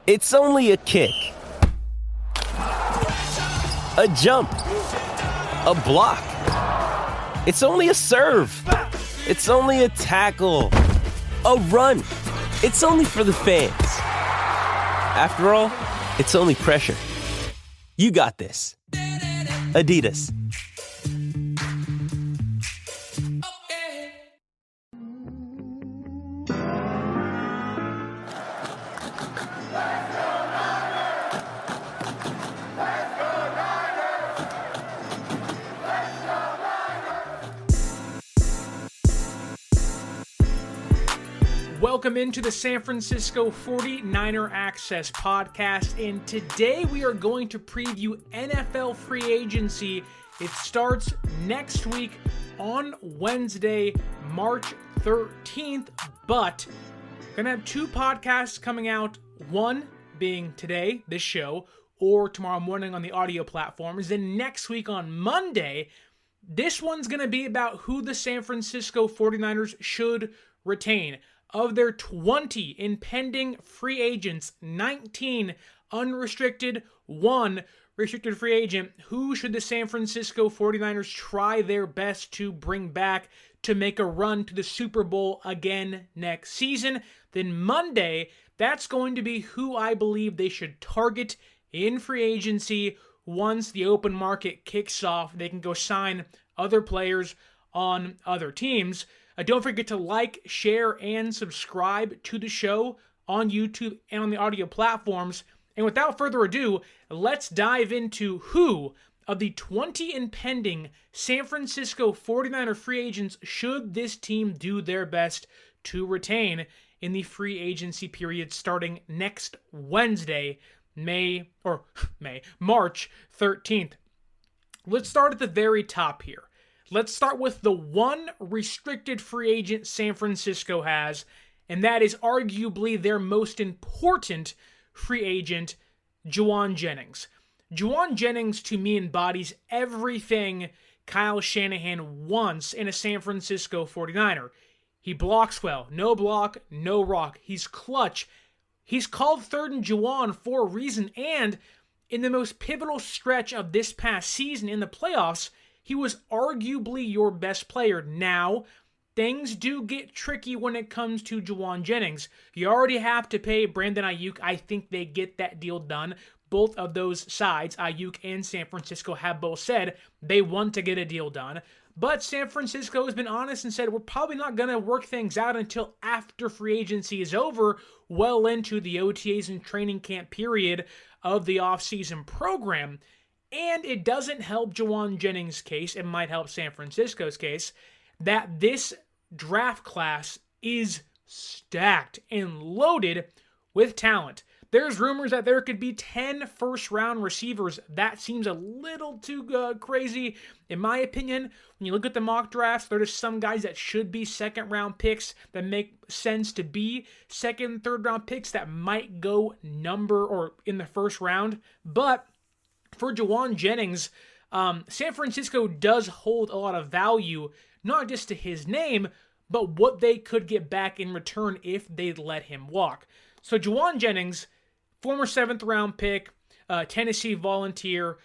It's only a kick, a jump, a block. It's only a serve. It's only a tackle, a run. It's only for the fans. After all, it's only pressure. You got this. Adidas. Welcome into the San Francisco 49er Access Podcast, and today we are going to preview NFL free agency. It starts next week on Wednesday, March 13th, but we're going to have two podcasts coming out, one being today, this show, or tomorrow morning on the audio platforms. Then next week on Monday, this one's going to be about who the San Francisco 49ers should retain. Of their 20 impending free agents, 19 unrestricted, 1 restricted free agent, who should the San Francisco 49ers try their best to bring back to make a run to the Super Bowl again next season? Then Monday, that's going to be who I believe they should target in free agency. Once the open market kicks off, they can go sign other players on other teams. Don't forget to like, share, and subscribe to the show on YouTube and on the audio platforms. And without further ado, let's dive into who of the 20 impending San Francisco 49er free agents should this team do their best to retain in the free agency period starting next Wednesday, March 13th. Let's start at the very top here. Let's start with the one restricted free agent San Francisco has, and that is arguably their most important free agent, Juaun Jennings. Juaun Jennings, to me, embodies everything Kyle Shanahan wants in a San Francisco 49er. He blocks well. No block, no rock. He's clutch. He's called third and Juaun for a reason, and in the most pivotal stretch of this past season in the playoffs, he was arguably your best player. Now, things do get tricky when it comes to Juaun Jennings. You already have to pay Brandon Ayuk. I think they get that deal done. Both of those sides, Ayuk and San Francisco, have both said they want to get a deal done. But San Francisco has been honest and said, we're probably not going to work things out until after free agency is over, well into the OTAs and training camp period of the offseason program. And it doesn't help Juaun Jennings' case, it might help San Francisco's case, that this draft class is stacked and loaded with talent. There's rumors that there could be 10 first-round receivers. That seems a little too crazy, in my opinion. When you look at the mock drafts, there are just some guys that should be second-round picks that make sense to be second, third-round picks that might go in the first round. But for Juaun Jennings, San Francisco does hold a lot of value, not just to his name, but what they could get back in return if they let him walk. So Juaun Jennings, former 7th-round pick, Tennessee Volunteer,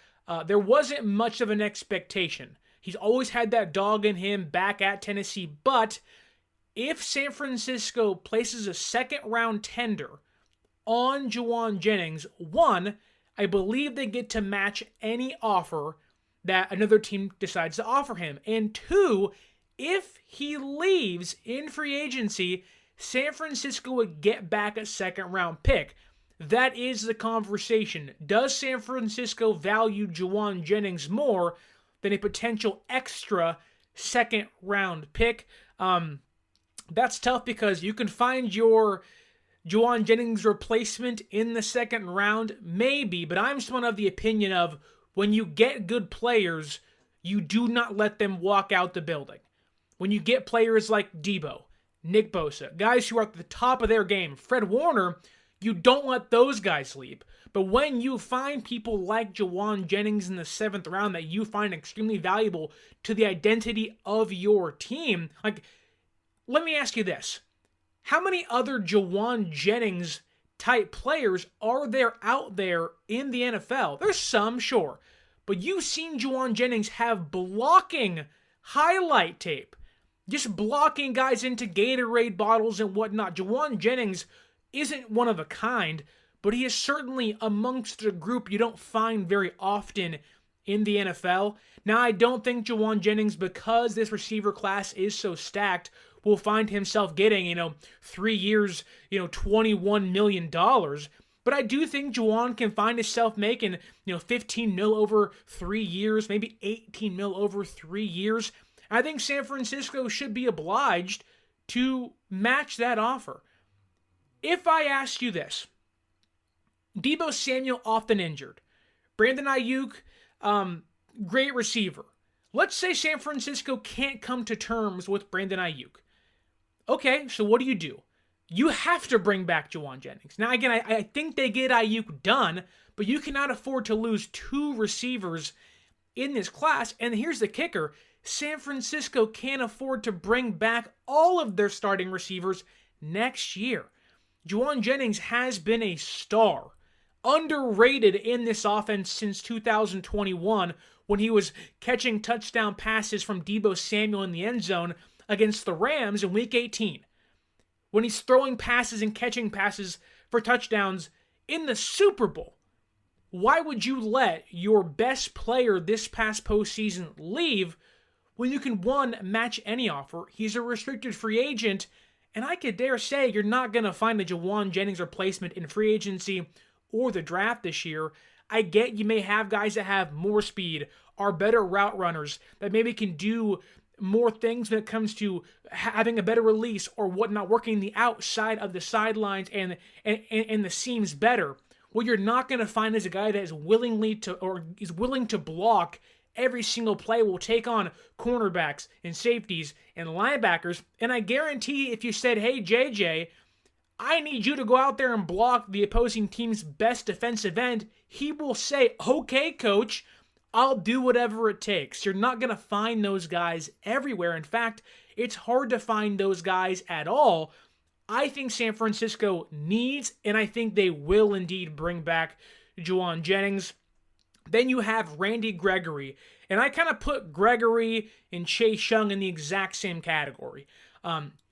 there wasn't much of an expectation. He's always had that dog in him back at Tennessee, but if San Francisco places a second-round tender on Juaun Jennings, one, I believe they get to match any offer that another team decides to offer him. And two, if he leaves in free agency, San Francisco would get back a second-round pick. That is the conversation. Does San Francisco value Juaun Jennings more than a potential extra second-round pick? That's tough because you can find your Juaun Jennings replacement in the second round, maybe, but I'm still of the opinion of when you get good players, you do not let them walk out the building. When you get players like Debo, Nick Bosa, guys who are at the top of their game, Fred Warner, you don't let those guys leave. But when you find people like Juaun Jennings in the 7th round that you find extremely valuable to the identity of your team, like, let me ask you this. How many other Juaun Jennings type players are there out there in the NFL? There's some, sure. But you've seen Juaun Jennings have blocking highlight tape. Just blocking guys into Gatorade bottles and whatnot. Juaun Jennings isn't one of a kind, but he is certainly amongst a group you don't find very often in the NFL. Now, I don't think Juaun Jennings, because this receiver class is so stacked, will find himself getting, 3 years, $21 million. But I do think Juaun can find himself making, 15 mil over 3 years, maybe 18 mil over 3 years. I think San Francisco should be obliged to match that offer. If I ask you this, Deebo Samuel often injured, Brandon Ayuk, great receiver. Let's say San Francisco can't come to terms with Brandon Ayuk. Okay, so what do? You have to bring back Juaun Jennings. Now, again, I think they get Ayuk done, but you cannot afford to lose 2 receivers in this class. And here's the kicker. San Francisco can't afford to bring back all of their starting receivers next year. Juaun Jennings has been a star, underrated in this offense since 2021 when he was catching touchdown passes from Deebo Samuel in the end zone against the Rams in Week 18. When he's throwing passes and catching passes for touchdowns in the Super Bowl. Why would you let your best player this past postseason leave when you can, one, match any offer? He's a restricted free agent, and I could dare say you're not going to find a Juaun Jennings replacement in free agency or the draft this year. I get you may have guys that have more speed, are better route runners, that maybe can do more things when it comes to having a better release or whatnot, working the outside of the sidelines and the seams better. What you're not going to find is a guy that is willing to block every single play, will take on cornerbacks and safeties and linebackers. And I guarantee if you said, hey, JJ, I need you to go out there and block the opposing team's best defensive end, he will say, okay, coach, I'll do whatever it takes. You're not going to find those guys everywhere. In fact, it's hard to find those guys at all. I think San Francisco needs, and I think they will indeed bring back Juaun Jennings. Then you have Randy Gregory, and I kind of put Gregory and Chase Young in the exact same category.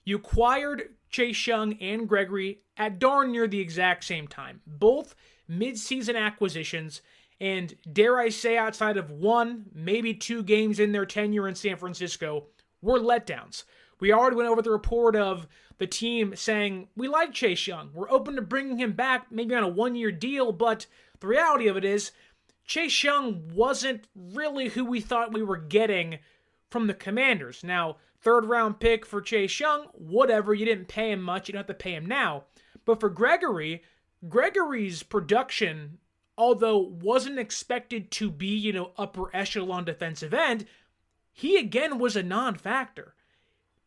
You acquired Chase Young and Gregory at darn near the exact same time. Both mid-season acquisitions, and dare I say outside of 1, maybe 2 games in their tenure in San Francisco, were letdowns. We already went over the report of the team saying, we like Chase Young. We're open to bringing him back, maybe on a 1-year deal, but the reality of it is, Chase Young wasn't really who we thought we were getting from the Commanders. Now, 3rd-round pick for Chase Young, whatever, you didn't pay him much, you don't have to pay him now. But for Gregory's production, although wasn't expected to be, upper echelon defensive end, he again was a non-factor.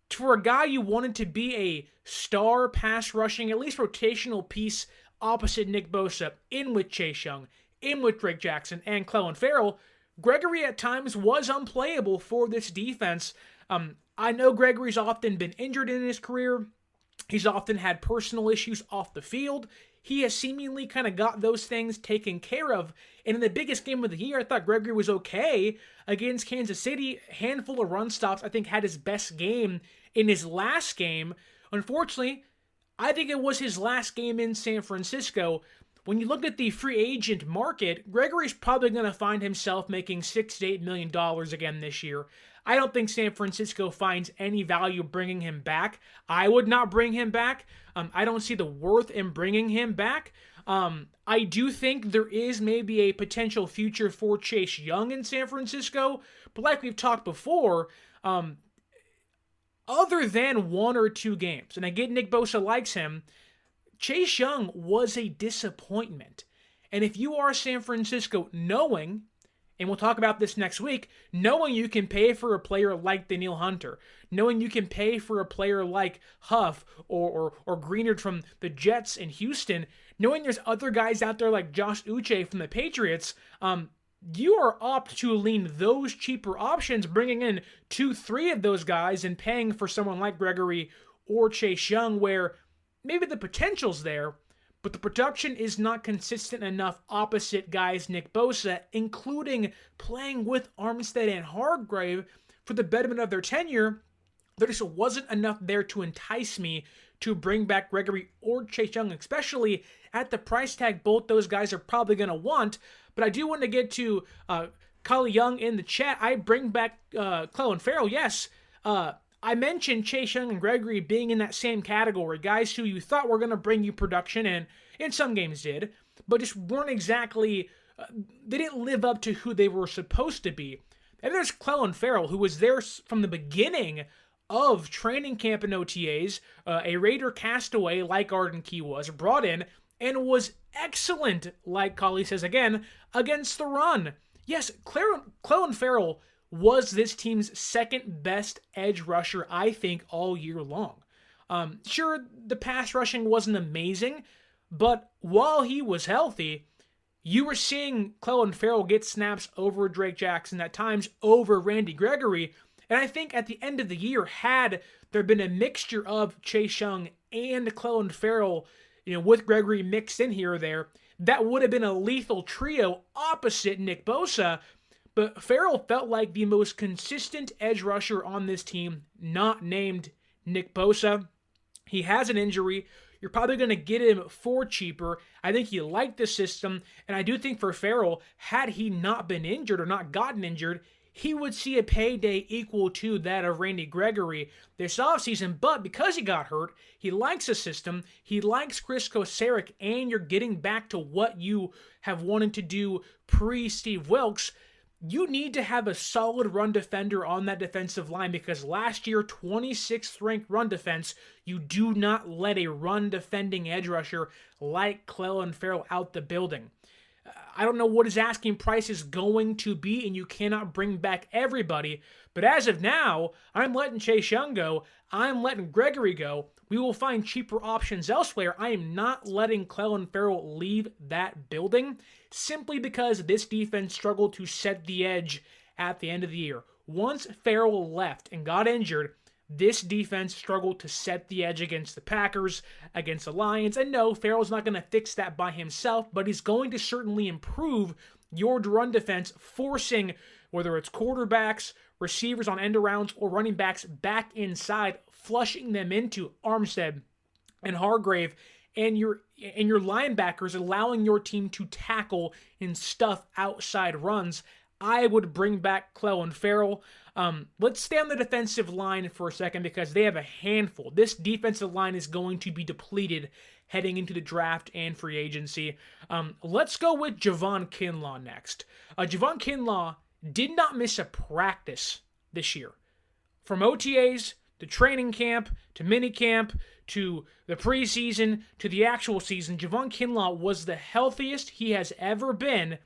For a guy you wanted to be a star pass rushing, at least rotational piece opposite Nick Bosa, in with Chase Young, in with Drake Jackson and Clelin Ferrell, Gregory at times was unplayable for this defense. I know Gregory's often been injured in his career. He's often had personal issues off the field. He has seemingly kind of got those things taken care of. And in the biggest game of the year, I thought Gregory was okay against Kansas City. Handful of run stops. I think had his best game in his last game. Unfortunately, I think it was his last game in San Francisco. When you look at the free agent market, Gregory's probably going to find himself making $6 to $8 million again this year. I don't think San Francisco finds any value bringing him back. I would not bring him back. I don't see the worth in bringing him back. I do think there is maybe a potential future for Chase Young in San Francisco, but like we've talked before, other than 1 or 2 games, and I get Nick Bosa likes him, Chase Young was a disappointment. And if you are San Francisco, knowing, and we'll talk about this next week, knowing you can pay for a player like Danielle Hunter, knowing you can pay for a player like Huff or Greenard from the Jets in Houston, knowing there's other guys out there like Josh Uche from the Patriots, you are apt to lean those cheaper options, bringing in 2-3 of those guys and paying for someone like Gregory or Chase Young, where maybe the potential's there, but the production is not consistent enough opposite guys Nick Bosa, including playing with Armstead and Hargrave for the betterment of their tenure. There just wasn't enough there to entice me to bring back Gregory or Chase Young, especially at the price tag both those guys are probably going to want. But I do want to get to Kyle Young in the chat. I bring back Clelin Ferrell, yes. I mentioned Chase Young and Gregory being in that same category, guys who you thought were going to bring you production, and in some games did, but just weren't exactly, they didn't live up to who they were supposed to be. And there's Clelin Ferrell, who was there from the beginning of training camp and OTAs, a Raider castaway like Arden Key was, brought in, and was excellent, like Collie says again, against the run. Yes, Clelin Ferrell was this team's second best edge rusher, I think, all year long. Sure, the pass rushing wasn't amazing, but while he was healthy, you were seeing Clelin Ferrell get snaps over Drake Jackson, at times over Randy Gregory, and I think at the end of the year, had there been a mixture of Chase Young and Clelin Ferrell, with Gregory mixed in here or there, that would have been a lethal trio opposite Nick Bosa. But Ferrell felt like the most consistent edge rusher on this team, not named Nick Bosa. He has an injury. You're probably going to get him for cheaper. I think he liked the system, and I do think for Ferrell, had he not been injured or not gotten injured, he would see a payday equal to that of Randy Gregory this offseason. But because he got hurt, he likes the system, he likes Chris Kocurek, and you're getting back to what you have wanted to do pre-Steve Wilkes. You need to have a solid run defender on that defensive line, because last year, 26th ranked run defense, you do not let a run defending edge rusher like Clelin Ferrell out the building. I don't know what his asking price is going to be, and you cannot bring back everybody, but as of now, I'm letting Chase Young go, I'm letting Gregory go. We will find cheaper options elsewhere. I am not letting Clelin Ferrell leave that building, simply because this defense struggled to set the edge at the end of the year. Once Ferrell left and got injured, this defense struggled to set the edge against the Packers, against the Lions. And no, Ferrell's not going to fix that by himself, but he's going to certainly improve your run defense, forcing, whether it's quarterbacks, receivers on end arounds, or running backs back inside, flushing them into Armstead and Hargrave, and your linebackers, allowing your team to tackle and stuff outside runs. I would bring back Clelin Ferrell. Let's stay on the defensive line for a second, because they have a handful. This defensive line is going to be depleted heading into the draft and free agency. Let's go with Juaun Kinlaw next. Juaun Kinlaw did not miss a practice this year. From OTAs to training camp to minicamp to the preseason to the actual season, Juaun Kinlaw was the healthiest he has ever been,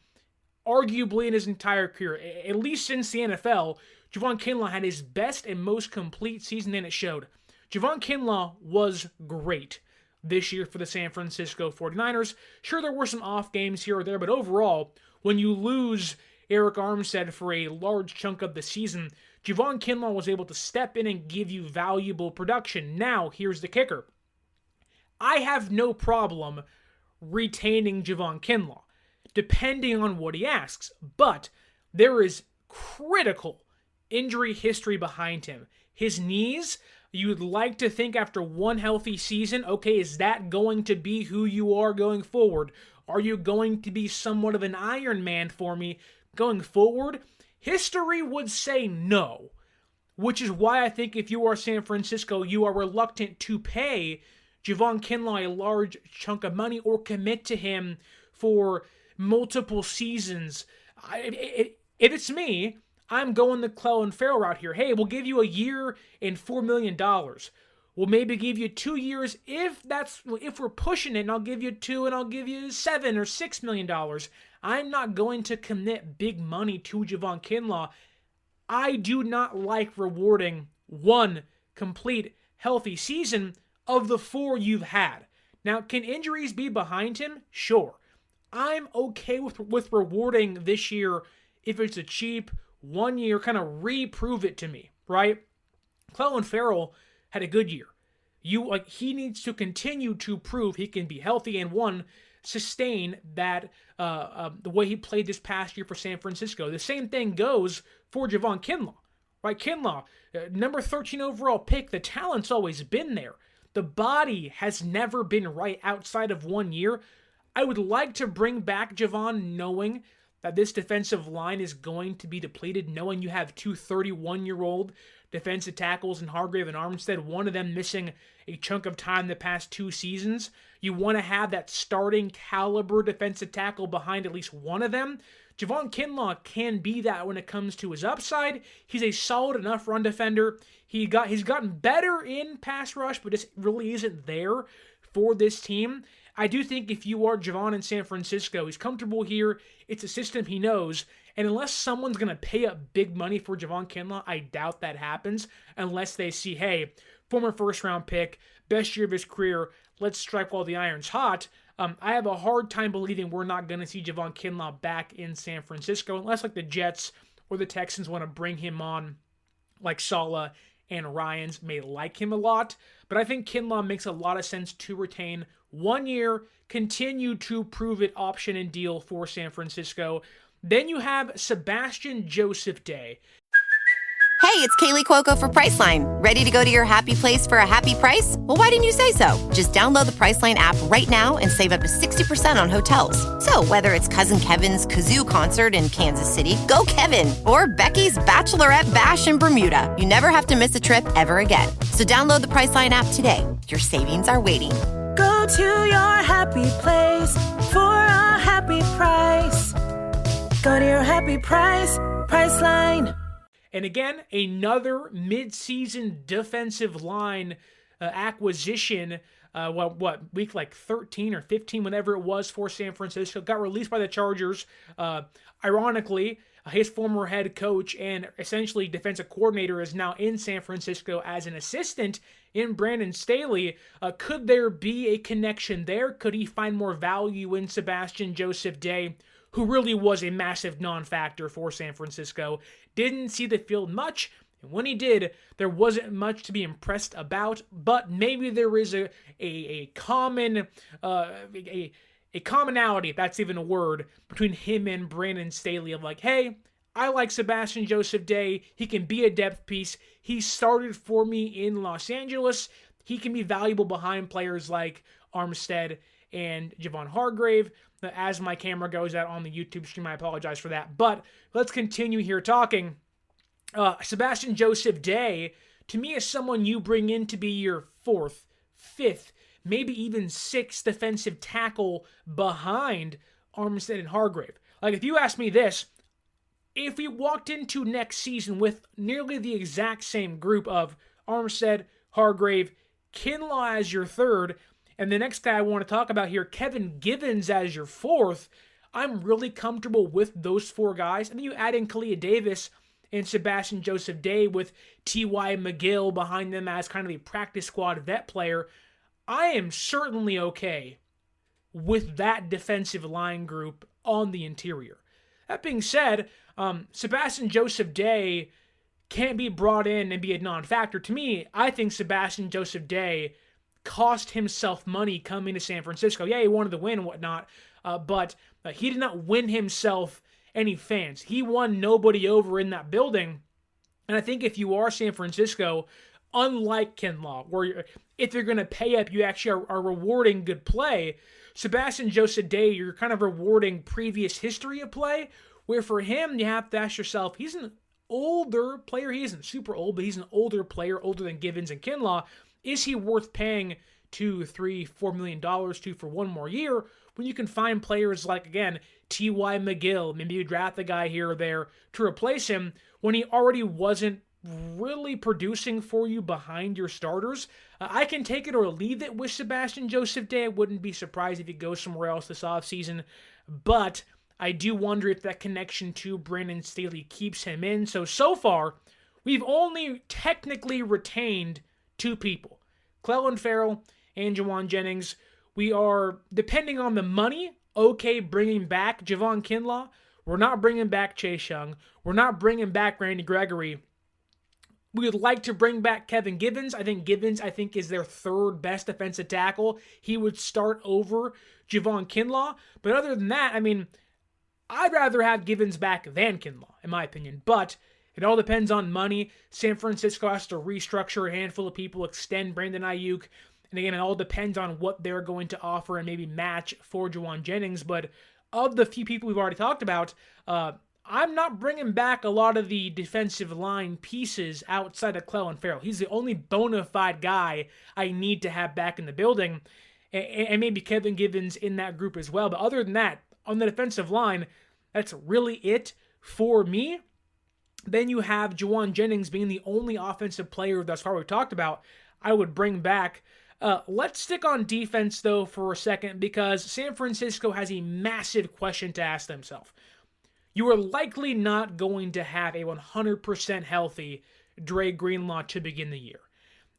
arguably in his entire career. At least since the NFL, Juaun Kinlaw had his best and most complete season, and it showed. Juaun Kinlaw was great this year for the San Francisco 49ers. Sure, there were some off games here or there, but overall, when you lose Eric Armstead for a large chunk of the season, Juaun Kinlaw was able to step in and give you valuable production. Now, here's the kicker. I have no problem retaining Juaun Kinlaw, depending on what he asks, but there is critical injury history behind him. His knees, you would like to think after one healthy season, okay, is that going to be who you are going forward? Are you going to be somewhat of an Iron Man for me going forward? History would say no, which is why I think if you are San Francisco, you are reluctant to pay Juaun Kinlaw a large chunk of money or commit to him for multiple seasons. If it's me, I'm going the Clelin Ferrell route here. Hey, we'll give you a year and $4 million. We'll maybe give you 2 years if we're pushing it, and I'll give you 2 and I'll give you $7 or $6 million. I'm not going to commit big money to Juaun Kinlaw. I do not like rewarding one complete healthy season of the 4 you've had. Now, can injuries be behind him? Sure. I'm okay with rewarding this year if it's a cheap 1 year, kind of reprove it to me, right? Clelin Ferrell had a good year. He needs to continue to prove he can be healthy and sustain that the way he played this past year for San Francisco. The same thing goes for Juaun Kinlaw, right? Kinlaw, number 13 overall pick, the talent's always been there. The body has never been right outside of 1 year. I would like to bring back Juaun knowing that this defensive line is going to be depleted, knowing you have two 31-year-old defensive tackles in Hargrave and Armstead, one of them missing a chunk of time the past 2 seasons. You want to have that starting caliber defensive tackle behind at least one of them. Juaun Kinlaw can be that when it comes to his upside. He's a solid enough run defender. He's gotten better in pass rush, but just really isn't there for this team. I do think if you are Juaun in San Francisco, he's comfortable here. It's a system he knows. And unless someone's going to pay up big money for Juaun Kinlaw, I doubt that happens unless they see, hey, former first-round pick, best year of his career, let's strike while the iron's hot. I have a hard time believing we're not going to see Juaun Kinlaw back in San Francisco unless like the Jets or the Texans want to bring him on like Saleh and Ryans may like him a lot. But I think Kinlaw makes a lot of sense to retain 1 year, continue to prove it option and deal for San Francisco. Then you have Sebastian Joseph Day. Hey, it's Kaylee Cuoco for Priceline. Ready to go to your happy place for a happy price? Well, why didn't you say so? Just download the Priceline app right now and save up to 60% on hotels. So whether it's Cousin Kevin's Kazoo Concert in Kansas City, go Kevin, or Becky's Bachelorette Bash in Bermuda, you never have to miss a trip ever again. So download the Priceline app today. Your savings are waiting. Go to your happy place for a happy price. Go to your happy price, Priceline. And again, another mid-season defensive line acquisition, week like 13 or 15, whenever it was for San Francisco, got released by the Chargers. Ironically, his former head coach and essentially defensive coordinator is now in San Francisco as an assistant in Brandon Staley. Could there be a connection there? Could he find more value in Sebastian Joseph Day, who really was a massive non-factor for San Francisco? Didn't see the field much, and when he did, there wasn't much to be impressed about, but maybe there is a commonality, if that's even a word, between him and Brandon Staley of like, hey, I like Sebastian Joseph Day. He can be a depth piece. He started for me in Los Angeles. He can be valuable behind players like Armstead and Javon Hargrave. As my camera goes out on the YouTube stream, I apologize for that. But let's continue here talking. Sebastian Joseph Day, to me, is someone you bring in to be your 4th, 5th, maybe even 6th defensive tackle behind Armstead and Hargrave. Like, if you ask me this, if we walked into next season with nearly the exact same group of Armstead, Hargrave, Kinlaw as your 3rd, and the next guy I want to talk about here, Kevin Givens as your 4th, I'm really comfortable with those 4 guys. And then you add in Kalia Davis and Sebastian Joseph Day with T.Y. McGill behind them as kind of a practice squad vet player. I am certainly okay with that defensive line group on the interior. That being said, Sebastian Joseph Day can't be brought in and be a non-factor. To me, I think Sebastian Joseph Day cost himself money coming to San Francisco. Yeah, he wanted to win and whatnot, but he did not win himself any fans. He won nobody over in that building. And I think if you are San Francisco, unlike Kinlaw, where if you're going to pay up, you actually are rewarding good play, Sebastian Joseph Day, you're kind of rewarding previous history of play, where for him, you have to ask yourself, he's an older player. He isn't super old, but he's an older player, older than Givens and Kinlaw. Is he worth paying $2, $3, $4 million to for 1 more year when you can find players like, again, T.Y. McGill, maybe you draft a guy here or there to replace him when he already wasn't really producing for you behind your starters? I can take it or leave it with Sebastian Joseph Day. I wouldn't be surprised if he goes somewhere else this offseason, but I do wonder if that connection to Brandon Staley keeps him in. So far, we've only technically retained 2 people, Clelin Ferrell and Juaun Jennings. We are, depending on the money, okay bringing back Juaun Kinlaw. We're not bringing back Chase Young. We're not bringing back Randy Gregory. We would like to bring back Kevin Givens. I think Givens, is their third best defensive tackle. He would start over Javon Kinlaw. But other than that, I'd rather have Givens back than Kinlaw, in my opinion. But it all depends on money. San Francisco has to restructure a handful of people, extend Brandon Ayuk. And again, it all depends on what they're going to offer and maybe match for Juaun Jennings. But of the few people we've already talked about, I'm not bringing back a lot of the defensive line pieces outside of Clelin Ferrell. He's the only bona fide guy I need to have back in the building, and maybe Kevin Givens in that group as well. But other than that, on the defensive line, that's really it for me. Then you have Juaun Jennings being the only offensive player thus far we've talked about I would bring back. Let's stick on defense, though, for a second, because San Francisco has a massive question to ask themselves. You are likely not going to have a 100% healthy Dre Greenlaw to begin the year.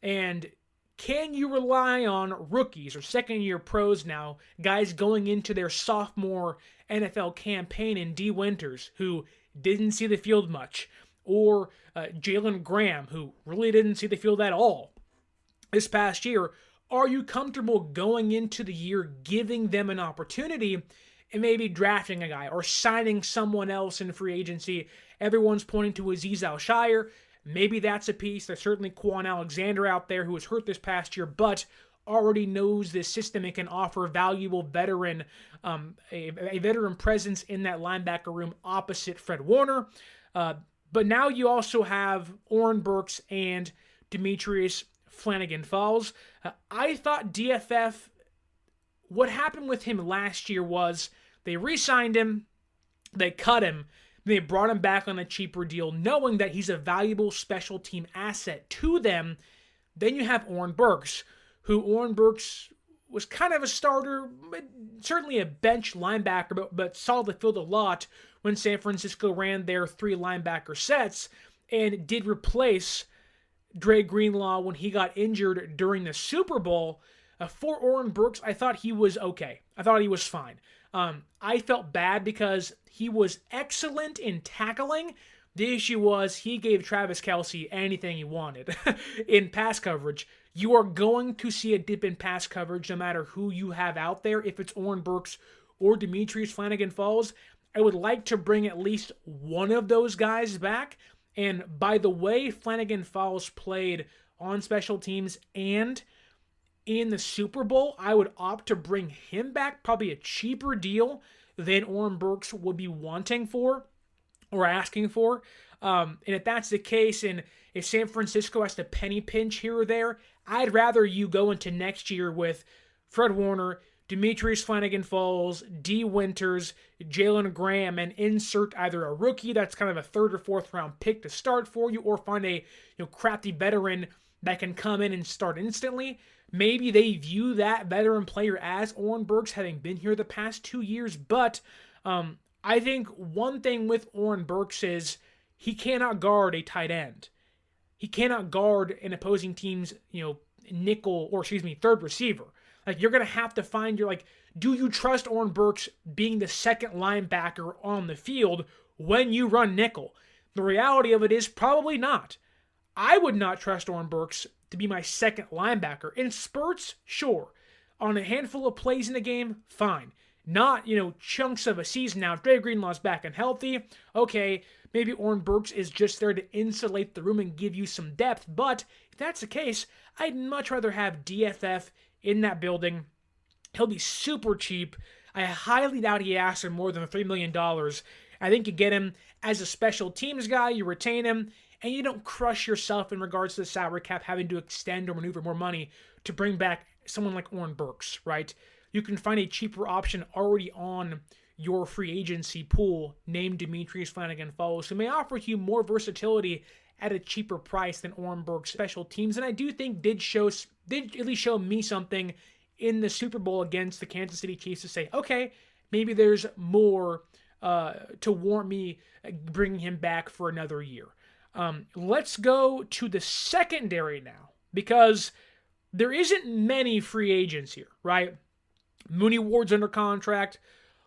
And can you rely on rookies or second-year pros now, guys going into their sophomore NFL campaign in D. Winters, who didn't see the field much, or Jalen Graham, who really didn't see the field at all this past year? Are you comfortable going into the year giving them an opportunity and maybe drafting a guy or signing someone else in free agency? Everyone's pointing to Azeez Al-Shire. Maybe that's a piece. There's certainly Quan Alexander out there who was hurt this past year, but already knows this system and can offer valuable veteran, a veteran presence in that linebacker room opposite Fred Warner. But now you also have Oren Burks and Demetrius Flanagan Falls. I thought DFF, what happened with him last year was they re-signed him, they cut him, they brought him back on a cheaper deal, knowing that he's a valuable special team asset to them. Then you have Oren Burks, who Oren Burks was kind of a starter, certainly a bench linebacker, but saw the field a lot when San Francisco ran their 3 linebacker sets and did replace Dre Greenlaw when he got injured during the Super Bowl. For Oren Burks, I thought he was okay. I thought he was fine. I felt bad because he was excellent in tackling. The issue was he gave Travis Kelce anything he wanted in pass coverage. You are going to see a dip in pass coverage no matter who you have out there. If it's Oren Burks or Demetrius Flanagan Falls, I would like to bring at least one of those guys back. And by the way Flanagan Falls played on special teams and in the Super Bowl, I would opt to bring him back, probably a cheaper deal than Oren Burks would be wanting for or asking for. And if that's the case, and if San Francisco has to penny pinch here or there, I'd rather you go into next year with Fred Warner, Demetrius Flanagan Falls, D. Winters, Jalen Graham, and insert either a rookie that's kind of a 3rd or 4th round pick to start for you, or find a crafty veteran that can come in and start instantly. Maybe they view that veteran player as Oren Burks, having been here the past 2 years. But I think one thing with Oren Burks is he cannot guard a tight end. He cannot guard an opposing team's nickel, or 3rd receiver. Like, you're going to have to find do you trust Oren Burks being the second linebacker on the field when you run nickel? The reality of it is probably not. I would not trust Oren Burks to be my second linebacker. In spurts, sure. On a handful of plays in a game, fine. Not, chunks of a season. Now, if Dre Greenlaw's back and healthy, okay, maybe Oren Burks is just there to insulate the room and give you some depth. But if that's the case, I'd much rather have DFF in that building. He'll be super cheap. I highly doubt he asks for more than $3 million. I think you get him as a special teams guy, you retain him, and you don't crush yourself in regards to the salary cap having to extend or maneuver more money to bring back someone like Oren Burks, right? You can find a cheaper option already on your free agency pool named Demetrius Flanagan Falls, who may offer you more versatility at a cheaper price than Oren Burks special teams. And I do think did at least show me something in the Super Bowl against the Kansas City Chiefs to say, okay, maybe there's more to warrant me bringing him back for another year. Let's go to the secondary now, because there isn't many free agents here, right? Mooney Ward's under contract.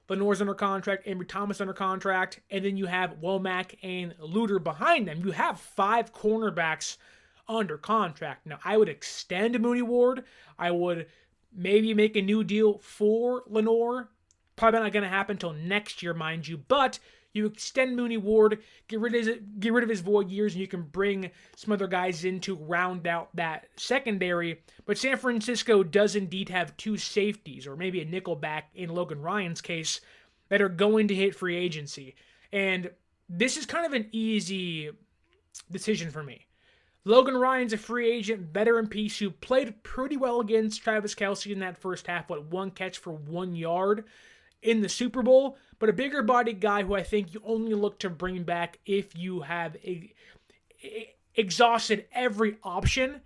Lenore's under contract, Ambry Thomas under contract, and then you have Womack and Luter behind them. You have 5 cornerbacks under contract. Now, I would extend Mooney Ward. I would maybe make a new deal for Lenore. Probably not going to happen until next year, mind you, but you extend Mooney Ward, get rid of his void years, and you can bring some other guys in to round out that secondary. But San Francisco does indeed have 2 safeties, or maybe a nickelback in Logan Ryan's case, that are going to hit free agency. And this is kind of an easy decision for me. Logan Ryan's a free agent, veteran piece who played pretty well against Travis Kelce in that first half, 1 catch for 1 yard in the Super Bowl, but a bigger body guy who I think you only look to bring back if you have exhausted every option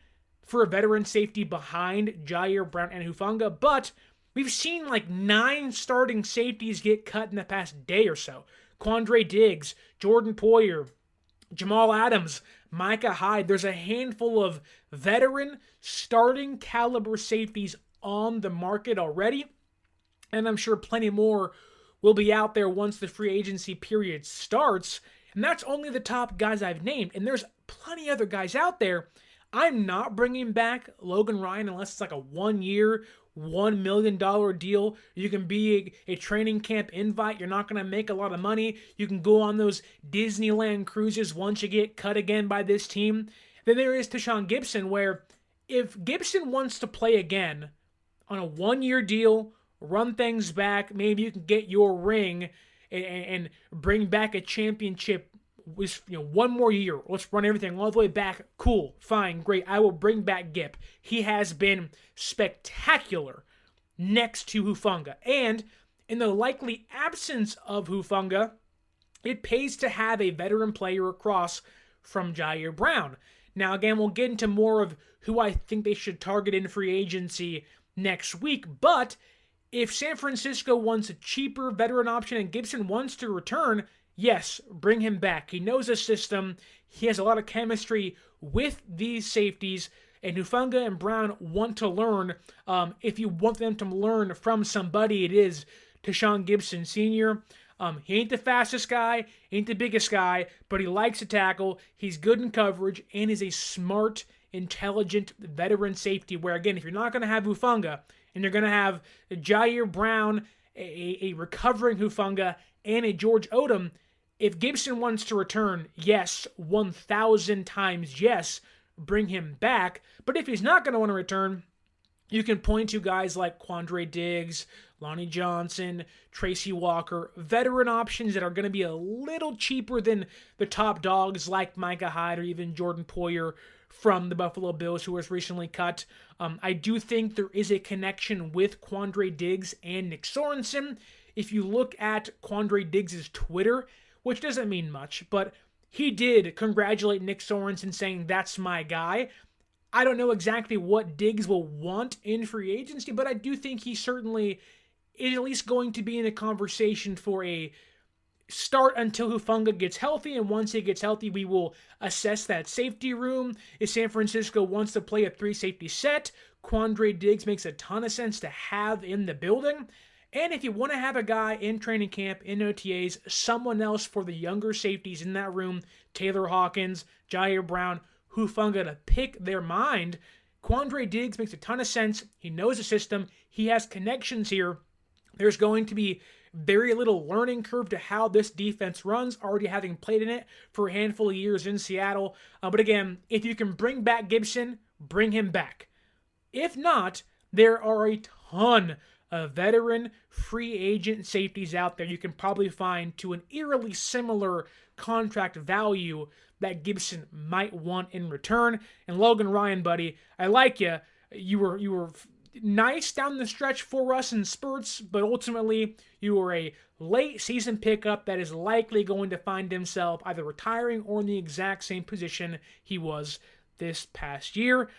for a veteran safety behind Jair Brown and Hufanga. But we've seen like 9 starting safeties get cut in the past day or so. Quandre Diggs, Jordan Poyer, Jamal Adams, Micah Hyde. There's a handful of veteran starting caliber safeties on the market already. And I'm sure plenty more will be out there once the free agency period starts. And that's only the top guys I've named. And there's plenty other guys out there. I'm not bringing back Logan Ryan unless it's like a 1-year, $1 million deal. You can be a training camp invite. You're not going to make a lot of money. You can go on those Disneyland cruises once you get cut again by this team. Then there is Tashaun Gipson, where if Gipson wants to play again on a 1-year deal, run things back, maybe you can get your ring and bring back a championship with 1 more year. Let's run everything all the way back. Cool, fine, great. I will bring back Gip. He has been spectacular next to Hufanga. And in the likely absence of Hufanga, it pays to have a veteran player across from Jair Brown. Now, again, we'll get into more of who I think they should target in free agency next week, but if San Francisco wants a cheaper veteran option and Gipson wants to return, yes, bring him back. He knows the system. He has a lot of chemistry with these safeties, and Hufanga and Brown want to learn. If you want them to learn from somebody, it is Tashaun Gipson Sr. He ain't the fastest guy, ain't the biggest guy, but he likes to tackle. He's good in coverage and is a smart, intelligent veteran safety where, again, if you're not going to have Hufanga, and you're going to have Jair Brown, a recovering Hufanga, and a George Odom, if Gipson wants to return, yes, 1,000 times yes, bring him back. But if he's not going to want to return, you can point to guys like Quandre Diggs, Lonnie Johnson, Tracy Walker, veteran options that are going to be a little cheaper than the top dogs like Micah Hyde or even Jordan Poyer from the Buffalo Bills, who was recently cut. I do think there is a connection with Quandre Diggs and Nick Sorensen. If you look at Quandre Diggs' Twitter, which doesn't mean much, but he did congratulate Nick Sorensen saying, "That's my guy." I don't know exactly what Diggs will want in free agency, but I do think he certainly is at least going to be in a conversation for a start until Hufanga gets healthy, and once he gets healthy, we will assess that safety room. If San Francisco wants to play a 3-safety set, Quandre Diggs makes a ton of sense to have in the building. And if you want to have a guy in training camp, in OTAs, someone else for the younger safeties in that room, Taylor Hawkins, Jair Brown, Hufanga, to pick their mind, Quandre Diggs makes a ton of sense. He knows the system. He has connections here. There's going to be very little learning curve to how this defense runs, already having played in it for a handful of years in Seattle. But again, if you can bring back Gipson, bring him back. If not, there are a ton of veteran free agent safeties out there you can probably find to an eerily similar contract value that Gipson might want in return. And Logan Ryan, buddy, I like you. You were nice down the stretch for us in spurts, but ultimately you were a late season pickup that is likely going to find himself either retiring or in the exact same position he was this past year.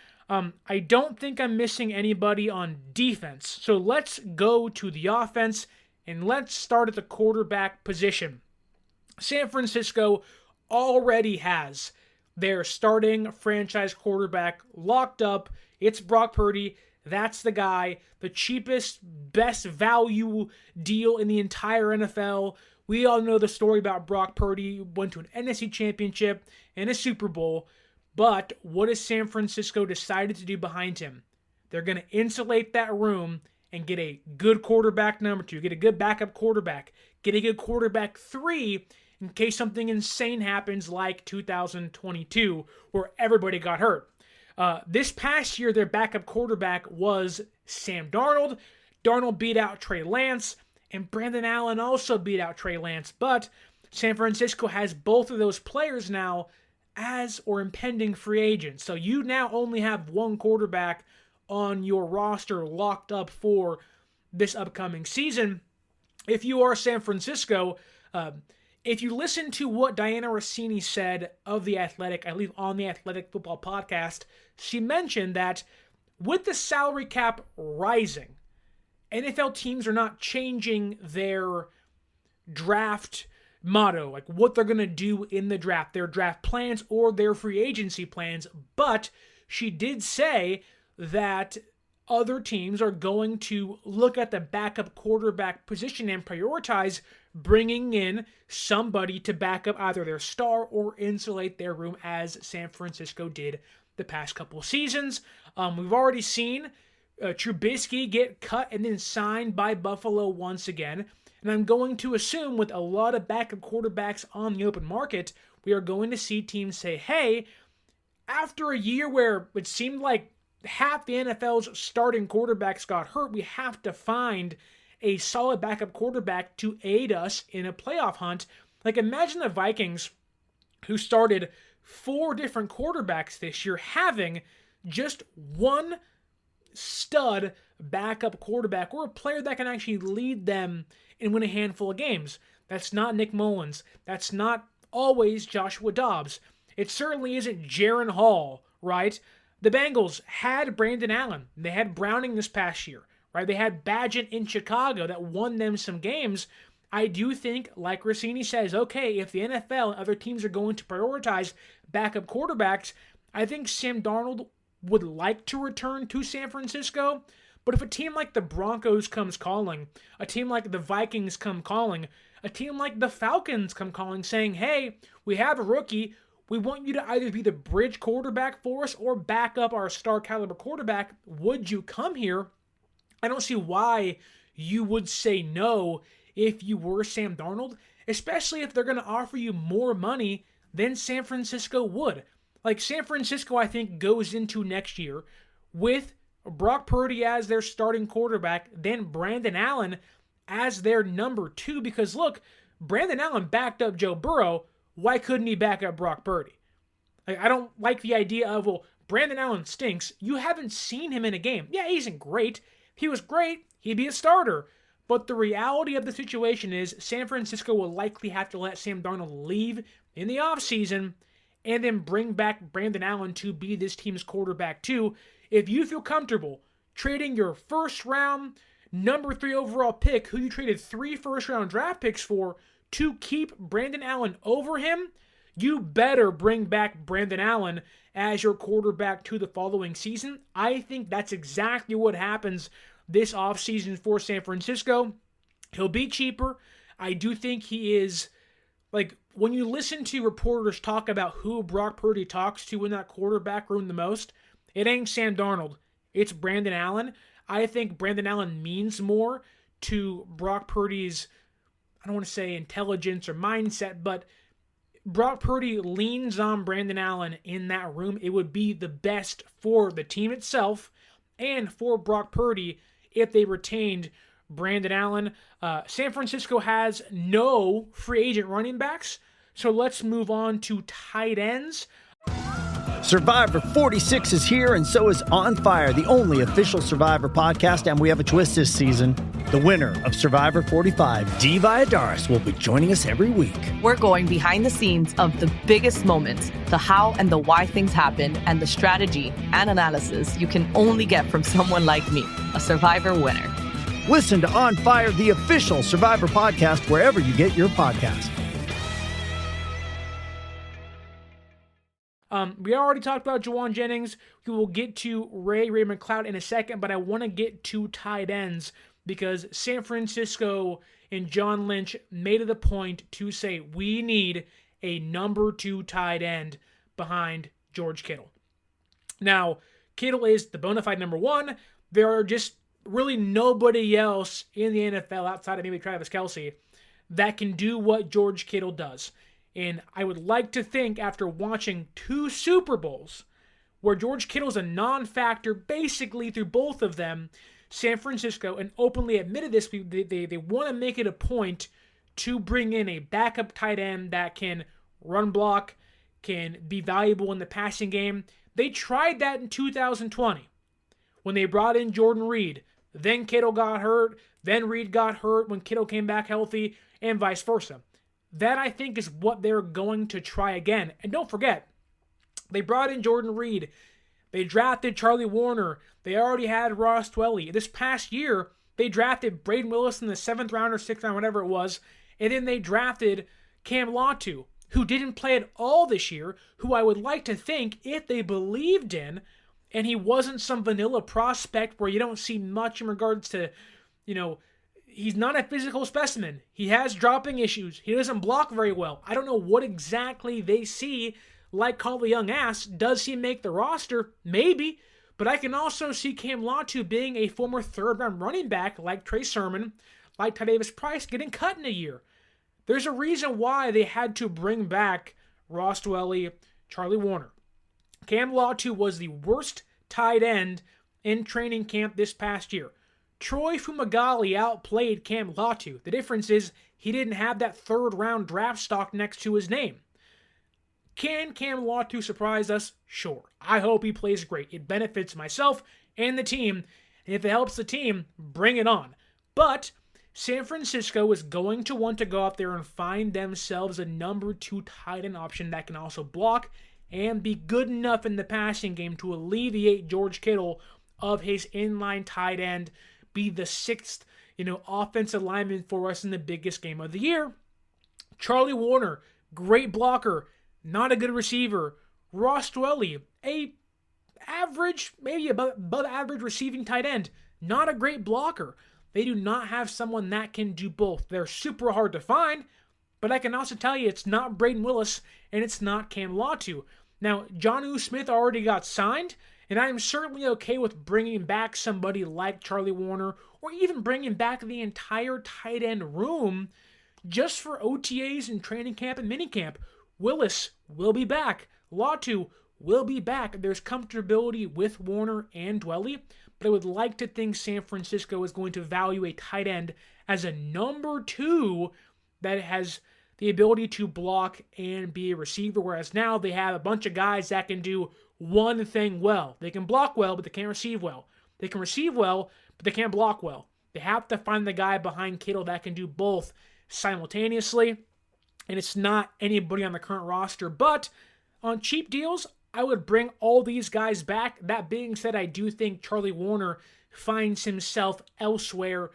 I don't think I'm missing anybody on defense. So let's go to the offense, and let's start at the quarterback position. San Francisco already has their starting franchise quarterback locked up. It's Brock Purdy. That's the guy, the cheapest, best value deal in the entire NFL. We all know the story about Brock Purdy, went to an NFC championship and a Super Bowl. But what has San Francisco decided to do behind him? They're going to insulate that room and get a good quarterback number 2, get a good backup quarterback, get a good quarterback 3 in case something insane happens like 2022 where everybody got hurt. This past year, their backup quarterback was Sam Darnold. Darnold beat out Trey Lance, and Brandon Allen also beat out Trey Lance. But San Francisco has both of those players now as or impending free agents. So you now only have one quarterback on your roster locked up for this upcoming season. If you are San Francisco, if you listen to what Diana Rossini said of The Athletic, I believe on the Athletic Football Podcast, she mentioned that with the salary cap rising, NFL teams are not changing their draft motto, like what they're going to do in the draft, their draft plans or their free agency plans. But she did say that other teams are going to look at the backup quarterback position and prioritize bringing in somebody to back up either their star or insulate their room, as San Francisco did the past couple of seasons. We've already seen Trubisky get cut and then signed by Buffalo once again. And I'm going to assume with a lot of backup quarterbacks on the open market, we are going to see teams say, hey, after a year where it seemed like half the NFL's starting quarterbacks got hurt, we have to find a solid backup quarterback to aid us in a playoff hunt. Like, imagine the Vikings, who started 4 different quarterbacks this year, having just one stud backup quarterback or a player that can actually lead them and win a handful of games. That's not Nick Mullins. That's not always Joshua Dobbs. It certainly isn't Jaron Hall, right? The Bengals had Brandon Allen. They had Browning this past year, right? They had Badgett in Chicago that won them some games. I do think, like Rossini says, okay, if the NFL and other teams are going to prioritize backup quarterbacks, I think Sam Darnold would like to return to San Francisco. But if a team like the Broncos comes calling, a team like the Vikings come calling, a team like the Falcons come calling saying, hey, we have a rookie, we want you to either be the bridge quarterback for us or back up our star caliber quarterback, would you come here? I don't see why you would say no if you were Sam Darnold, especially if they're going to offer you more money than San Francisco would. Like, San Francisco, I think, goes into next year with Brock Purdy as their starting quarterback, then Brandon Allen as their number 2, because look, Brandon Allen backed up Joe Burrow. Why couldn't he back up Brock Purdy? Like, I don't like the idea of, well, Brandon Allen stinks. You haven't seen him in a game. Yeah, he isn't great. If he was great, he'd be a starter. But the reality of the situation is San Francisco will likely have to let Sam Darnold leave in the offseason and then bring back Brandon Allen to be this team's quarterback too. If you feel comfortable trading your first round, number 3 overall pick, who you traded 3 first-round draft picks for, to keep Brandon Allen over him, you better bring back Brandon Allen as your quarterback to the following season. I think that's exactly what happens this offseason for San Francisco. He'll be cheaper. I do think he is, like, when you listen to reporters talk about who Brock Purdy talks to in that quarterback room the most, it ain't Sam Darnold. It's Brandon Allen. I think Brandon Allen means more to Brock Purdy's, I don't want to say intelligence or mindset, but Brock Purdy leans on Brandon Allen in that room. It would be the best for the team itself and for Brock Purdy if they retained Brandon Allen. San Francisco has no free agent running backs, so let's move on to tight ends. Survivor 46 is here, and so is On Fire, the only official Survivor podcast, and we have a twist this season. The winner of Survivor 45, Dee Valladares, will be joining us every week. We're going behind the scenes of the biggest moments, the how and the why things happen, and the strategy and analysis you can only get from someone like me, a Survivor winner. Listen to On Fire, the official Survivor podcast, wherever you get your podcast. We already talked about Juaun Jennings. We will get to Ray McCloud in a second, but I want to get to tight ends because San Francisco and John Lynch made it a point to say we need a number 2 tight end behind George Kittle. Now, Kittle is the bona fide number 1. There are just really nobody else in the NFL outside of maybe Travis Kelce that can do what George Kittle does. And I would like to think after watching 2 Super Bowls where George Kittle's a non-factor basically through both of them, San Francisco, and openly admitted this, they want to make it a point to bring in a backup tight end that can run block, can be valuable in the passing game. They tried that in 2020 when they brought in Jordan Reed. Then Kittle got hurt, then Reed got hurt when Kittle came back healthy, and vice versa. That, I think, is what they're going to try again. And don't forget, they brought in Jordan Reed. They drafted Charlie Warner. They already had Ross Dwelley. This past year, they drafted Braden Willis in the 7th round or 6th round, whatever it was. And then they drafted Cam Latu, who didn't play at all this year, who I would like to think, if they believed in, and he wasn't some vanilla prospect where you don't see much in regards to, he's not a physical specimen. He has dropping issues. He doesn't block very well. I don't know what exactly they see, like call the young ass. Does he make the roster? Maybe. But I can also see Cam Latu being a former 3rd-round running back like Trey Sermon, like Ty Davis Price, getting cut in a year. There's a reason why they had to bring back Ross Dwelley, Charlie Warner. Cam Latu was the worst tight end in training camp this past year. Troy Fumagalli outplayed Cam Latu. The difference is he didn't have that 3rd-round draft stock next to his name. Can Cam Latu surprise us? Sure. I hope he plays great. It benefits myself and the team. And if it helps the team, bring it on. But San Francisco is going to want to go out there and find themselves a number 2 tight end option that can also block and be good enough in the passing game to alleviate George Kittle of his inline tight end, be the 6th, offensive lineman for us in the biggest game of the year. Charlie Warner, great blocker, not a good receiver. Ross Dwelley, a average, maybe above average receiving tight end, not a great blocker. They do not have someone that can do both. They're super hard to find, but I can also tell you it's not Braden Willis and it's not Cam Latu. Now, Jonnu Smith already got signed, and I am certainly okay with bringing back somebody like Charlie Warner or even bringing back the entire tight end room just for OTAs and training camp and minicamp. Willis will be back. Latu will be back. There's comfortability with Warner and Dwelley, but I would like to think San Francisco is going to value a tight end as a number 2 that has the ability to block and be a receiver, whereas now they have a bunch of guys that can do one thing well. They can block well, but they can't receive well. They can receive well, but they can't block well. They have to find the guy behind Kittle that can do both simultaneously, and it's not anybody on the current roster. But on cheap deals, I would bring all these guys back. That being said, I do think Charlie Warner finds himself elsewhere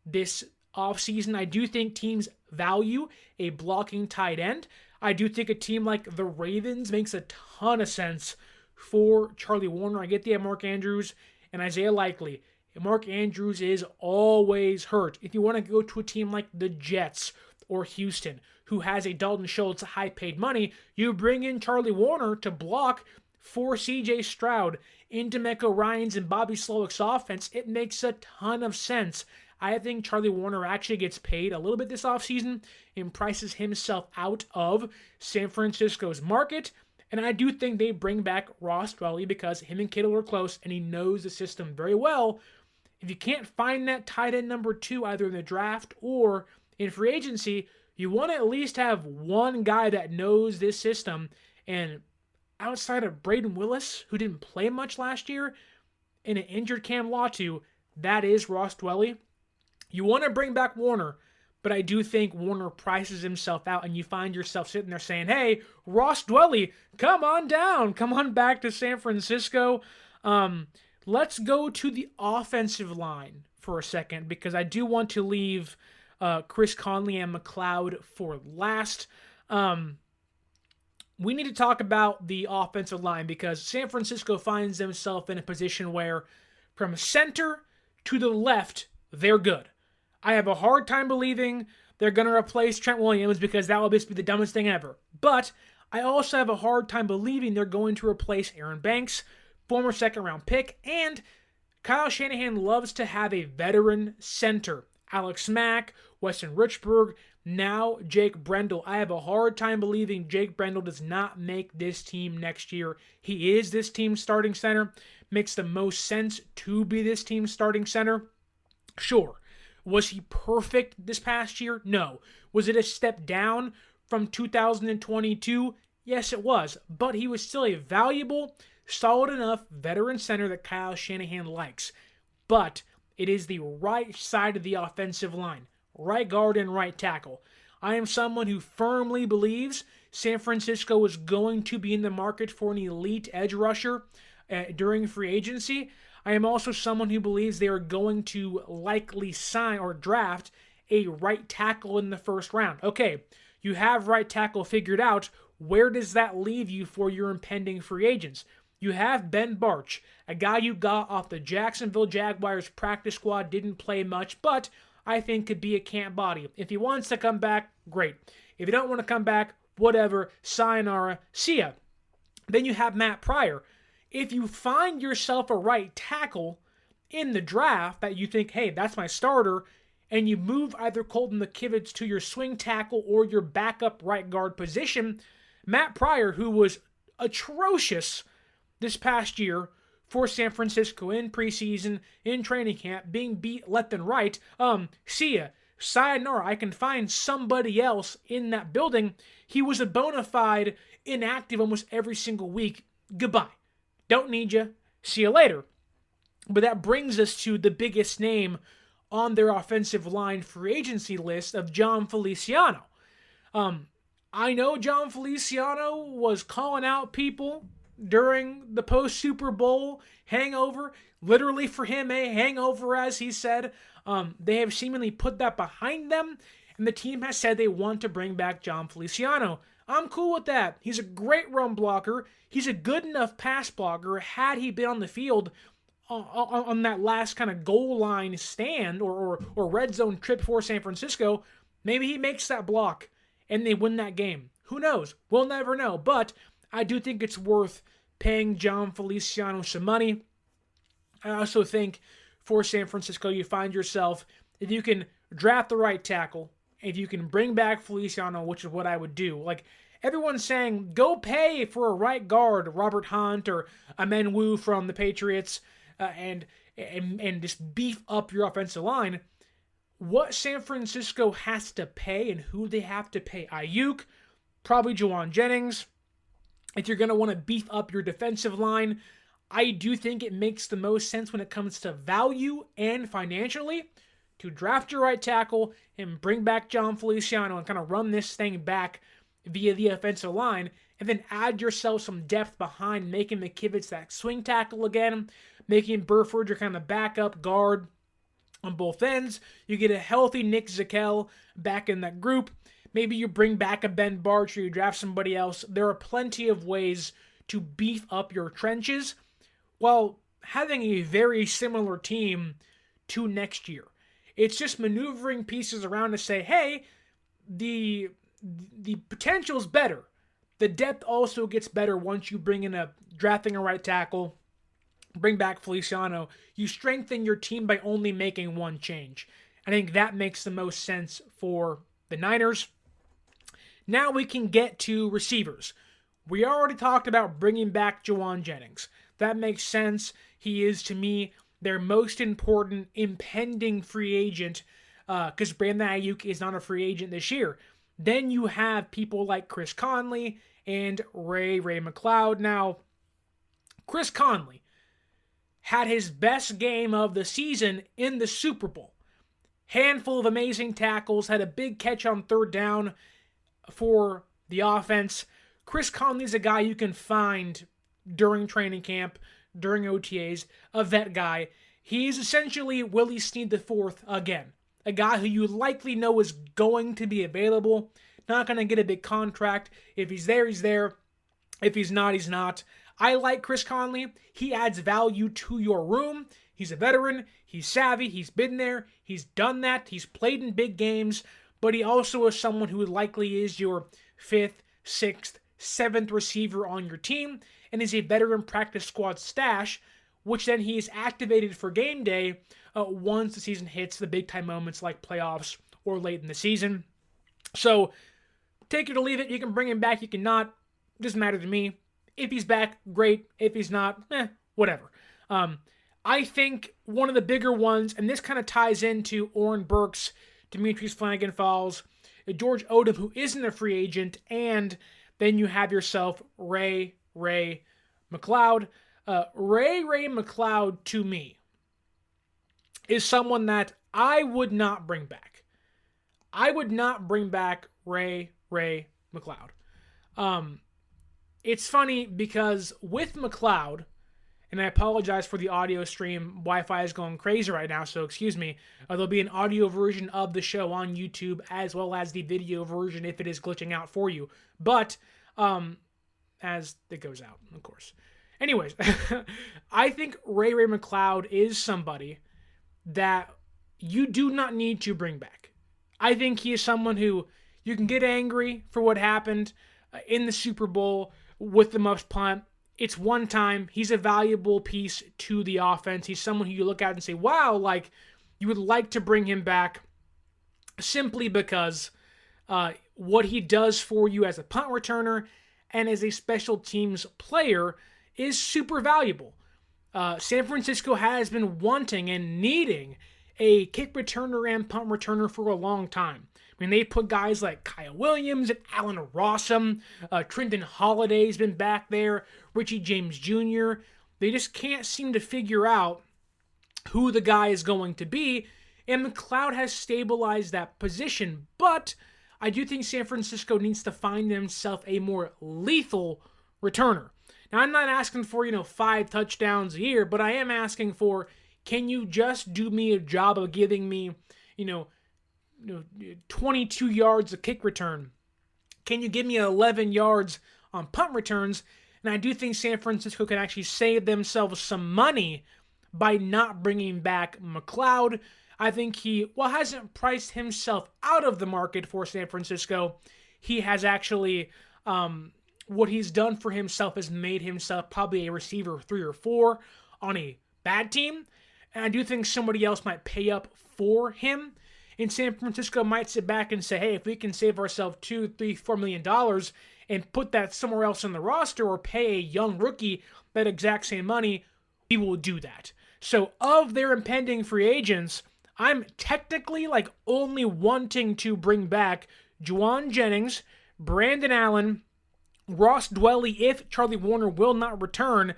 this offseason. I do think teams value a blocking tight end. I do think a team like the Ravens makes a ton of sense for Charlie Warner. I get the Mark Andrews and Isaiah Likely. Mark Andrews is always hurt. If you want to go to a team like the Jets or Houston, who has a Dalton Schultz high-paid money, you bring in Charlie Warner to block for C.J. Stroud in DeMeco Ryans and Bobby Slowick's offense. It makes a ton of sense. I think Charlie Warner actually gets paid a little bit this offseason and prices himself out of San Francisco's market. And I do think they bring back Ross Dwelley because him and Kittle are close and he knows the system very well. If you can't find that tight end number 2 either in the draft or in free agency, you want to at least have one guy that knows this system. And outside of Braden Willis, who didn't play much last year, and an injured Cam Latu, that is Ross Dwelley. You want to bring back Warner, but I do think Warner prices himself out, and you find yourself sitting there saying, hey, Ross Dwelley, come on down. Come on back to San Francisco. Let's go to the offensive line for a second, because I do want to leave Chris Conley and McLeod for last. we need to talk about the offensive line because San Francisco finds themselves in a position where from center to the left, they're good. I have a hard time believing they're going to replace Trent Williams because that would just be the dumbest thing ever. But I also have a hard time believing they're going to replace Aaron Banks, former second-round pick, and Kyle Shanahan loves to have a veteran center. Alex Mack, Weston Richburg, now Jake Brendel. I have a hard time believing Jake Brendel does not make this team next year. He is this team's starting center. Makes the most sense to be this team's starting center. Sure. Was he perfect this past year? No. Was it a step down from 2022? Yes, it was. But he was still a valuable, solid enough veteran center that Kyle Shanahan likes. But it is the right side of the offensive line. Right guard and right tackle. I am someone who firmly believes San Francisco is going to be in the market for an elite edge rusher during free agency. I am also someone who believes they are going to likely sign or draft a right tackle in the first round. Okay, you have right tackle figured out. Where does that leave you for your impending free agents? You have Ben Barch, a guy you got off the Jacksonville Jaguars practice squad, didn't play much, but I think could be a camp body. If he wants to come back, great. If you don't want to come back, whatever, sayonara, see ya. Then you have Matt Pryor. If you find yourself a right tackle in the draft that you think, hey, that's my starter, and you move either Colton McKivitz to your swing tackle or your backup right guard position, Matt Pryor, who was atrocious this past year for San Francisco in preseason, in training camp, being beat left and right, see ya. Sayonara, I can find somebody else in that building. He was a bona fide inactive almost every single week. Goodbye. Don't need you. See you later. But that brings us to the biggest name on their offensive line free agency list of John Feliciano. I know John Feliciano was calling out people during the post-Super Bowl hangover. Literally for him, a hangover, as he said. They have seemingly put that behind them, and the team has said they want to bring back John Feliciano. I'm cool with that. He's a great run blocker. He's a good enough pass blocker. Had he been on the field on that last kind of goal line stand or red zone trip for San Francisco, maybe he makes that block and they win that game. Who knows? We'll never know. But I do think it's worth paying John Feliciano some money. I also think for San Francisco, you find yourself, if you can draft the right tackle, if you can bring back Feliciano, which is what I would do. Like, everyone's saying, go pay for a right guard, Robert Hunt or Amen Wu from the Patriots, and just beef up your offensive line. What San Francisco has to pay and who they have to pay. Ayuk, probably Juaun Jennings. If you're going to want to beef up your defensive line, I do think it makes the most sense when it comes to value and financially to draft your right tackle and bring back John Feliciano and kind of run this thing back via the offensive line, and then add yourself some depth behind making McKivitz that swing tackle again, making Burford your kind of backup guard on both ends. You get a healthy Nick Zakelj back in that group. Maybe you bring back a Ben Barch or you draft somebody else. There are plenty of ways to beef up your trenches while having a very similar team to next year. It's just maneuvering pieces around to say, hey, the potential's better. The depth also gets better once you bring in drafting a right tackle, bring back Feliciano. You strengthen your team by only making one change. I think that makes the most sense for the Niners. Now we can get to receivers. We already talked about bringing back Juaun Jennings. That makes sense. He is, to me, their most important impending free agent because Brandon Ayuk is not a free agent this year. Then you have people like Chris Conley and Ray McLeod. Now, Chris Conley had his best game of the season in the Super Bowl. Handful of amazing tackles, had a big catch on third down for the offense. Chris Conley's a guy you can find during training camp, during OTAs, a vet guy. He's essentially Willie Snead IV again. A guy who you likely know is going to be available. Not going to get a big contract. If he's there, he's there. If he's not, he's not. I like Chris Conley. He adds value to your room. He's a veteran. He's savvy. He's been there. He's done that. He's played in big games. But he also is someone who likely is your 5th, 6th, 7th receiver on your team and is a veteran practice squad stash, which then he is activated for game day once the season hits the big-time moments like playoffs or late in the season. So take it or leave it. You can bring him back. You cannot. Doesn't matter to me. If he's back, great. If he's not, whatever. I think one of the bigger ones, and this kind of ties into Oren Burks, Demetrius Flanagan-Falls, George Odom, who isn't a free agent, and then you have yourself Ray McLeod. Ray McLeod, to me, is someone that I would not bring back. I would not bring back Ray McLeod. It's funny because with McLeod, and I apologize for the audio stream, Wi-Fi is going crazy right now, so excuse me. There'll be an audio version of the show on YouTube as well as the video version if it is glitching out for you. But, as it goes out, of course. Anyways, I think Ray McLeod is somebody that you do not need to bring back. I think he is someone who you can get angry for what happened in the Super Bowl with the muffed punt. It's one time. He's a valuable piece to the offense. He's someone who you look at and say, wow, like you would like to bring him back simply because what he does for you as a punt returner and as a special teams player is super valuable. San Francisco has been wanting and needing a kick returner and punt returner for a long time. I mean, they put guys like Kyle Williams and Allen Rossum, Trenton Holiday's been back there, Richie James Jr. They just can't seem to figure out who the guy is going to be, and McLeod has stabilized that position. But I do think San Francisco needs to find themselves a more lethal returner. Now, I'm not asking for, 5 touchdowns a year, but I am asking for, can you just do me a job of giving me, 22 yards of kick return? Can you give me 11 yards on punt returns? And I do think San Francisco can actually save themselves some money by not bringing back McLeod. I think he, hasn't priced himself out of the market for San Francisco. He has actually, what he's done for himself has made himself probably a receiver 3 or 4 on a bad team. And I do think somebody else might pay up for him. And San Francisco might sit back and say, hey, if we can save ourselves $2, $3, $4 million and put that somewhere else on the roster or pay a young rookie that exact same money, we will do that. So of their impending free agents, I'm technically only wanting to bring back Juaun Jennings, Brandon Allen, Ross Dwelly if Charlie Warner will not return,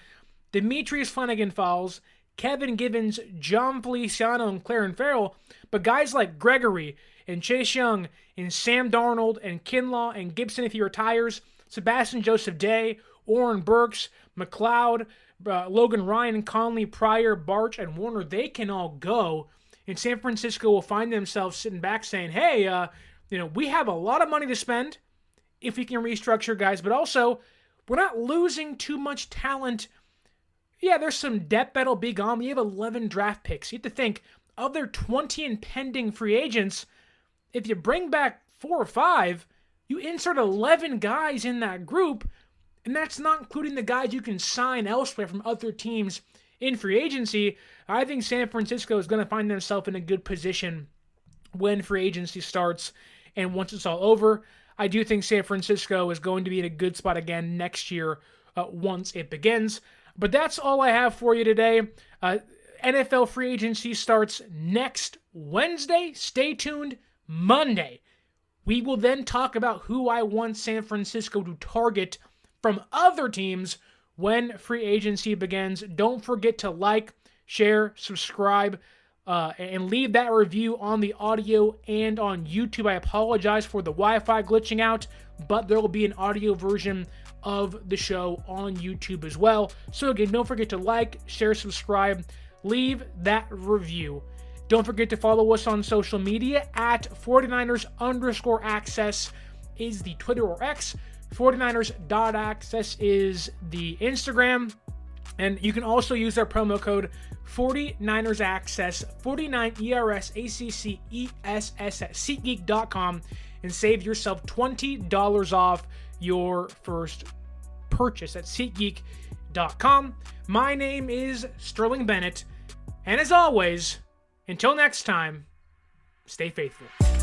Demetrius Flanagan-Falls, Kevin Givens, John Feliciano, and Clarence Farrell, but guys like Gregory and Chase Young and Sam Darnold and Kinlaw and Gibson if he retires, Sebastian Joseph Day, Oren Burks, McLeod, Logan Ryan, Conley, Pryor, Barch, and Warner, they can all go. And San Francisco will find themselves sitting back saying, hey, we have a lot of money to spend if we can restructure guys, but also we're not losing too much talent. Yeah, there's some depth that'll be gone. We have 11 draft picks. You have to think, of their 20 impending free agents, if you bring back 4 or 5, you insert 11 guys in that group, and that's not including the guys you can sign elsewhere from other teams in free agency. I think San Francisco is going to find themselves in a good position when free agency starts, and once it's all over, I do think San Francisco is going to be in a good spot again next year once it begins. But that's all I have for you today. NFL free agency starts next Wednesday. Stay tuned. Monday, we will then talk about who I want San Francisco to target from other teams when free agency begins. Don't forget to like, share, subscribe, and leave that review on the audio and on YouTube. I apologize for the Wi-Fi glitching out, but there will be an audio version of the show on YouTube as well. So again, don't forget to like, share, subscribe, leave that review. Don't forget to follow us on social media at 49ers_access is the Twitter or X. 49ers.access is the Instagram. And you can also use our promo code 49ersaccess, 49ERSACCESS at SeatGeek.com and save yourself $20 off your first purchase at SeatGeek.com. My name is Sterling Bennett, and as always, until next time, stay faithful.